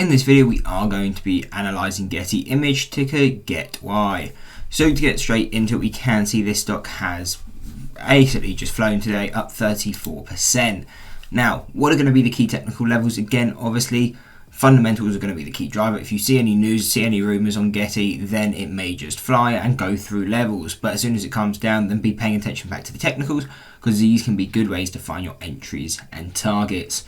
In this video we are going to be analysing GETY image ticker GETY. So to get straight into it, we can see this stock has basically just flown today, up 34%. Now, what are going to be the key technical levels? Again, obviously, fundamentals are going to be the key driver. If you see any news, see any rumours on GETY, then it may just fly and go through levels. But as soon as it comes down, then be paying attention back to the technicals, because these can be good ways to find your entries and targets.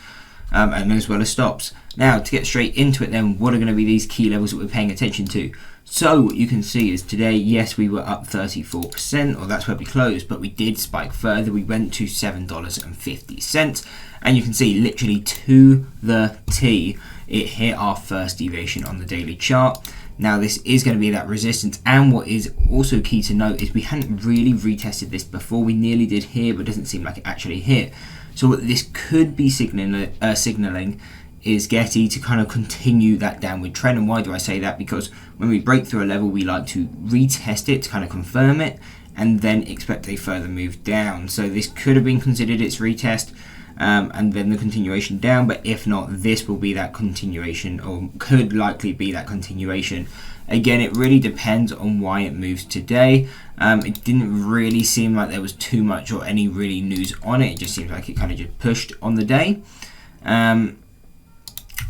And as well as stops. Now, to get straight into it then, what are going to be these key levels that we're paying attention to? So what you can see is today, yes, we were up 34%, or that's where we closed, but we did spike further. We went to $7.50, and you can see literally to the T, it hit our first deviation on the daily chart. Now this is going to be that resistance, and what is also key to note is we hadn't really retested this before. We nearly did here, but it doesn't seem like it actually hit. So what this could be signaling is GETY to kind of continue that downward trend. And why do I say that? Because when we break through a level, we like to retest it to kind of confirm it and then expect a further move down. So this could have been considered its retest and then the continuation down, but if not, this will be that continuation, or could likely be that continuation. Again, it really depends on why it moves today. It didn't really seem like there was too much or any really news on it. It just seems like it kind of just pushed on the day.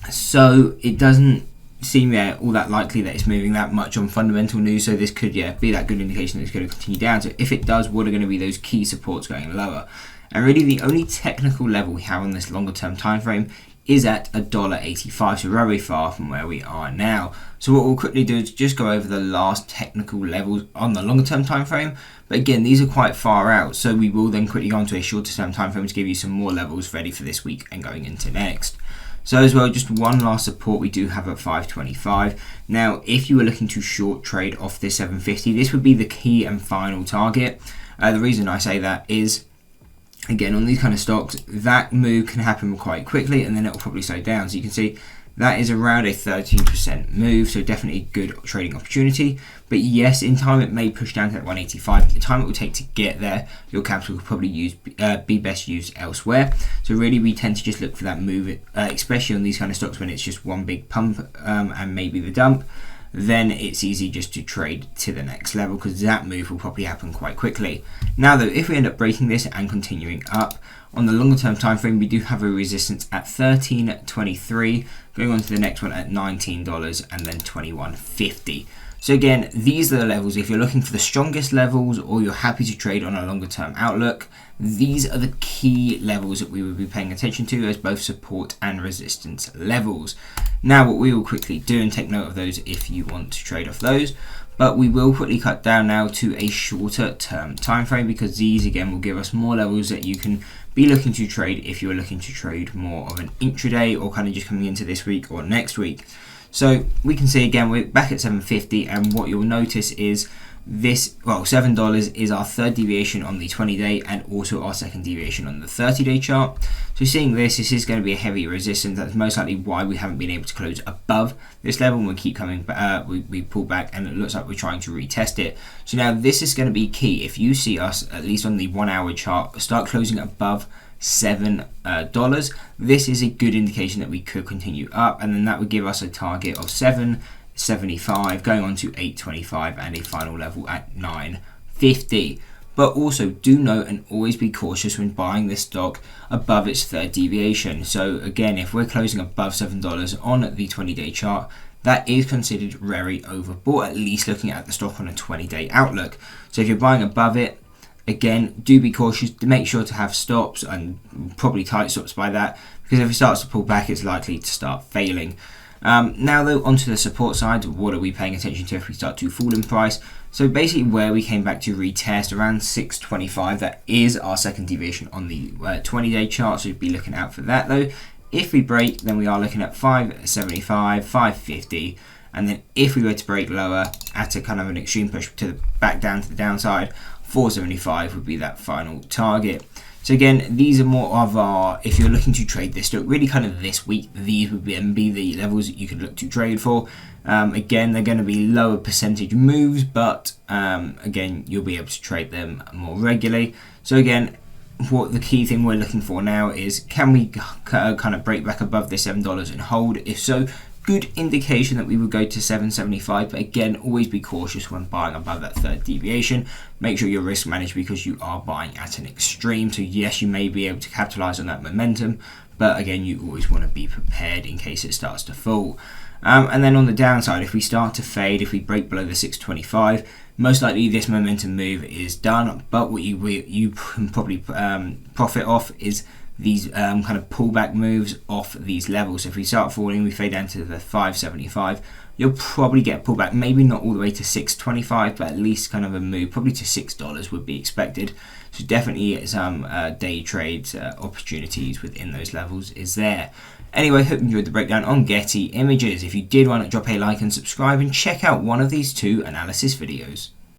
So it doesn't seem all that likely that it's moving that much on fundamental news. So this could be that good indication that it's going to continue down. So if it does, what are going to be those key supports going lower? And really the only technical level we have on this longer term time frame is at $1.85, so very far from where we are now. So what we'll quickly do is just go over the last technical levels on the longer term time frame. But again, these are quite far out, so we will then quickly go into a shorter term time frame to give you some more levels ready for this week and going into next. So as well, just one last support we do have at 525. Now, if you were looking to short trade off this 750, this would be the key and final target. The reason I say that is, again, on these kind of stocks, that move can happen quite quickly and then it will probably slow down. So you can see that is around a 13% move, so definitely a good trading opportunity. But yes, in time it may push down to that 185. The time it will take to get there, your capital could probably be best used elsewhere. So really we tend to just look for that move, especially on these kind of stocks when it's just one big pump and maybe the dump. Then it's easy just to trade to the next level, because that move will probably happen quite quickly. Now though, if we end up breaking this and continuing up, on the longer term time frame, we do have a resistance at $13.23, going on to the next one at $19 and then $21.50. So again, these are the levels. If you're looking for the strongest levels or you're happy to trade on a longer term outlook, these are the key levels that we will be paying attention to as both support and resistance levels. Now what we will quickly do, and take note of those if you want to trade off those, but we will quickly cut down now to a shorter term time frame, because these again will give us more levels that you can be looking to trade if you're looking to trade more of an intraday or kind of just coming into this week or next week. So we can see again we're back at 750, and what you'll notice is this, well, $7 is our third deviation on the 20-day and also our second deviation on the 30-day chart. So seeing this is going to be a heavy resistance. That's most likely why we haven't been able to close above this level, and we keep coming back. We pull back and it looks like we're trying to retest it. So now this is going to be key. If you see us, at least on the 1 hour chart, start closing above $7, this is a good indication that we could continue up, and then that would give us a target of $7.75 going on to $8.25 and a final level at $9.50. But also do note and always be cautious when buying this stock above its third deviation. So again, if we're closing above $7 on the 20-day chart, that is considered very overbought, at least looking at the stock on a 20-day outlook. So if you're buying above it, again, do be cautious to make sure to have stops, and probably tight stops by that, because if it starts to pull back, it's likely to start failing. Now though, onto the support side, what are we paying attention to if we start to fall in price? So basically where we came back to retest around $6.25, that is our second deviation on the 20-day chart, so you'd be looking out for that though. If we break, then we are looking at $5.75, $5.50, and then if we were to break lower at a kind of an extreme push to the back down to the downside, $4.75 would be that final target. So again, these are more of our, if you're looking to trade this stock, really kind of this week, these would be the levels that you could look to trade for. Again, they're going to be lower percentage moves, but again, you'll be able to trade them more regularly. So again, what the key thing we're looking for now is, can we kind of break back above the $7 and hold? If so, good indication that we would go to 775, but again, always be cautious when buying above that third deviation. Make sure you're risk managed because you are buying at an extreme. So yes, you may be able to capitalize on that momentum, but again, you always want to be prepared in case it starts to fall. And then on the downside, if we start to fade, if we break below the 625, most likely this momentum move is done. But what you can probably profit off is these kind of pullback moves off these levels. So if we start falling, we fade down to the 575, you'll probably get a pullback, maybe not all the way to 625, but at least kind of a move, probably to $6 would be expected. So definitely some day trades opportunities within those levels is there. Anyway, hope you enjoyed the breakdown on Getty Images. If you did, why not drop a like and subscribe and check out one of these two analysis videos.